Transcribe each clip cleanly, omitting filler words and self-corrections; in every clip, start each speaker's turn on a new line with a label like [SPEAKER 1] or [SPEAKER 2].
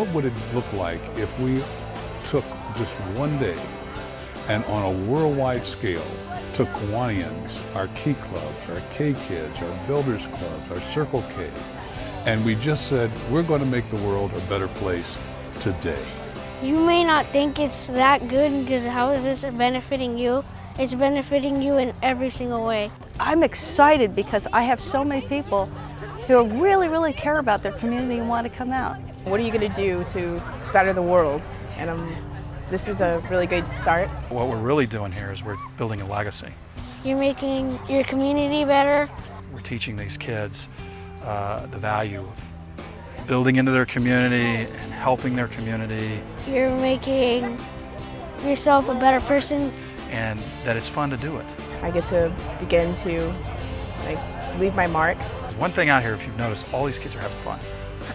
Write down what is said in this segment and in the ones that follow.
[SPEAKER 1] what would it look like if we took just one day and on a worldwide scale took Kiwanians, our Key Clubs, our K Kids, our Builders Clubs, our Circle K, and we just said, we're going to make the world a better place today.
[SPEAKER 2] You may not think it's that good because how is this benefiting you? It's benefiting you in every single way.
[SPEAKER 3] I'm excited because I have so many people who really care about their community and want to come out.
[SPEAKER 4] What are you going to do to better the world? And this is a really good start.
[SPEAKER 5] What we're really doing here is we're building a legacy.
[SPEAKER 2] You're making your community better.
[SPEAKER 5] We're teaching these kids the value of building into their community and helping their community.
[SPEAKER 2] You're making yourself a better person.
[SPEAKER 5] And that it's fun to do it.
[SPEAKER 4] I get to begin to leave my mark.
[SPEAKER 5] One thing out here, if you've noticed, all these kids are having fun.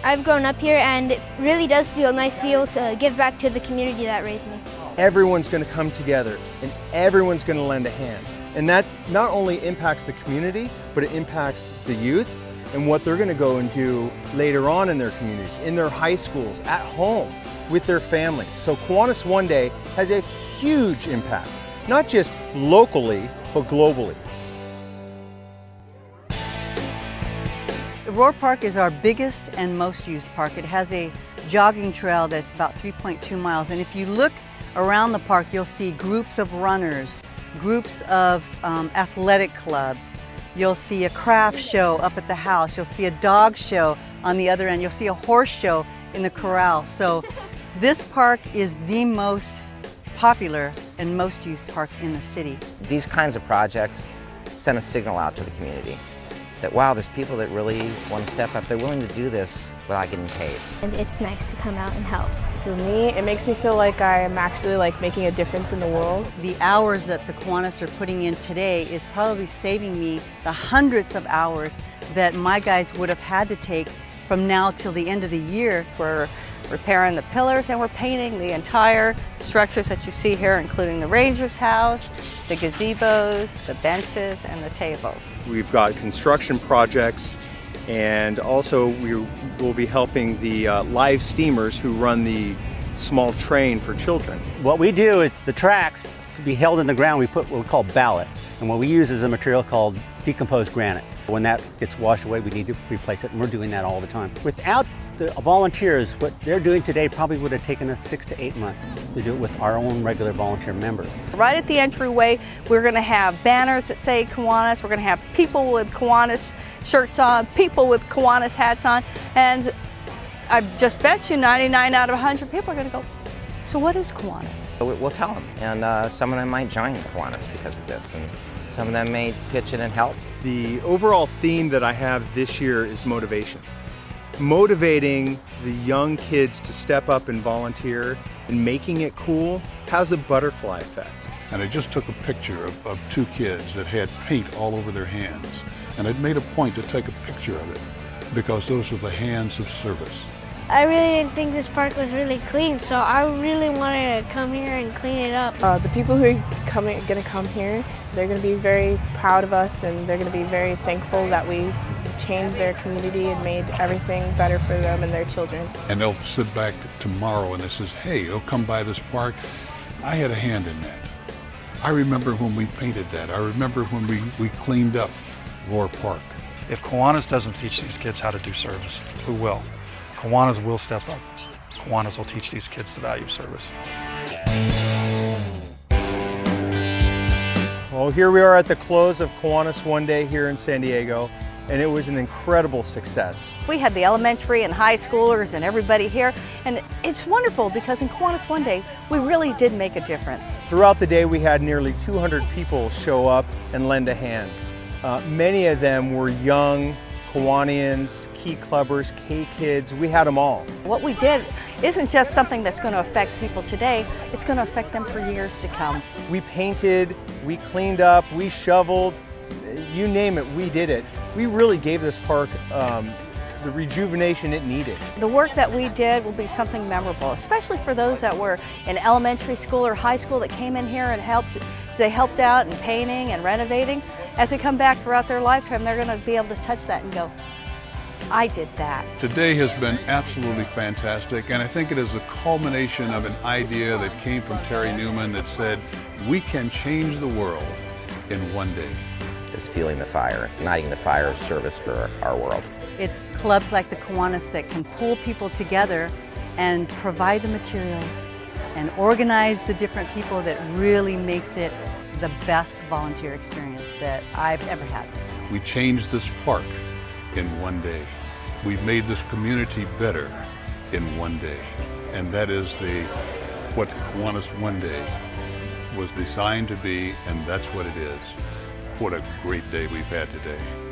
[SPEAKER 6] I've grown up here and it really does feel nice to give back to the community that raised me.
[SPEAKER 7] Everyone's going to come together and everyone's going to lend a hand. And that not only impacts the community, but it impacts the youth and what they're going to go and do later on in their communities, in their high schools, at home, with their families. So Kiwanis One Day has a huge impact, not just locally, but globally.
[SPEAKER 8] Aurora Park is our biggest and most used park. It has a jogging trail that's about 3.2 miles. And if you look around the park, you'll see groups of runners, groups of athletic clubs. You'll see a craft show up at the house. You'll see a dog show on the other end. You'll see a horse show in the corral. So this park is the most popular and most used park in the city.
[SPEAKER 9] These kinds of projects send a signal out to the community that, wow, there's people that really want to step up. They're willing to do this without getting paid.
[SPEAKER 6] And it's nice to come out and help.
[SPEAKER 4] For me, it makes me feel like I am actually making a difference in the world.
[SPEAKER 8] The hours that the Kiwanis are putting in today is probably saving me the hundreds of hours that my guys would have had to take from now till the end of the year.
[SPEAKER 3] We're repairing the pillars and we're painting the entire structures that you see here, including the ranger's house, the gazebos, the benches, and the tables.
[SPEAKER 7] We've got construction projects, and also we will be helping the live steamers who run the small train for children.
[SPEAKER 10] What we do is the tracks, to be held in the ground, we put what we call ballast. And what we use is a material called decomposed granite. When that gets washed away, we need to replace it, and we're doing that all the time. Without the volunteers, what they're doing today probably would have taken us 6 to 8 months to do it with our own regular volunteer members.
[SPEAKER 3] Right at the entryway, we're going to have banners that say Kiwanis. We're going to have people with Kiwanis shirts on, people with Kiwanis hats on, and I just bet you 99 out of 100 people are going to go, so what is Kiwanis?
[SPEAKER 9] We'll tell them, and some of them might join Kiwanis because of this, and some of them may pitch in and help.
[SPEAKER 7] The overall theme that I have this year is motivation. Motivating the young kids to step up and volunteer and making it cool has a butterfly effect.
[SPEAKER 1] And I just took a picture of 2 kids that had paint all over their hands. And I'd made a point to take a picture of it because those are the hands of service.
[SPEAKER 2] I really didn't think this park was really clean, so I really wanted to come here and clean it up.
[SPEAKER 4] The people who are going to come here, they're going to be very proud of us, and they're going to be very thankful that we changed their community and made everything better for them and their children.
[SPEAKER 1] And they'll sit back tomorrow and they says, hey, you'll come by this park. I had a hand in that. I remember when we painted that. I remember when we cleaned up Aurora Park.
[SPEAKER 5] If Kiwanis doesn't teach these kids how to do service, who will? Kiwanis will step up. Kiwanis will teach these kids the value of service.
[SPEAKER 7] Well, here we are at the close of Kiwanis One Day here in San Diego, and it was an incredible success.
[SPEAKER 3] We had the elementary and high schoolers and everybody here, and it's wonderful because in Kiwanis One Day, we really did make a difference.
[SPEAKER 7] Throughout the day, we had nearly 200 people show up and lend a hand. Many of them were young Kiwanians, Key Clubbers, K Kids, we had them all.
[SPEAKER 3] What we did isn't just something that's going to affect people today, it's going to affect them for years to come.
[SPEAKER 7] We painted, we cleaned up, we shoveled, you name it, we did it. We really gave this park the rejuvenation it needed.
[SPEAKER 3] The work that we did will be something memorable, especially for those that were in elementary school or high school that came in here and helped out in painting and renovating. As they come back throughout their lifetime, they're going to be able to touch that and go, I did that.
[SPEAKER 1] Today has been absolutely fantastic, and I think it is a culmination of an idea that came from Terry Newman that said, we can change the world in one day.
[SPEAKER 9] Just fueling the fire, igniting the fire of service for our world.
[SPEAKER 8] It's clubs like the Kiwanis that can pull people together and provide the materials and organize the different people that really makes it the best volunteer experience that I've ever had.
[SPEAKER 1] We changed this park in one day. We've made this community better in one day. And that is what Kiwanis One Day was designed to be, and that's what it is. What a great day we've had today.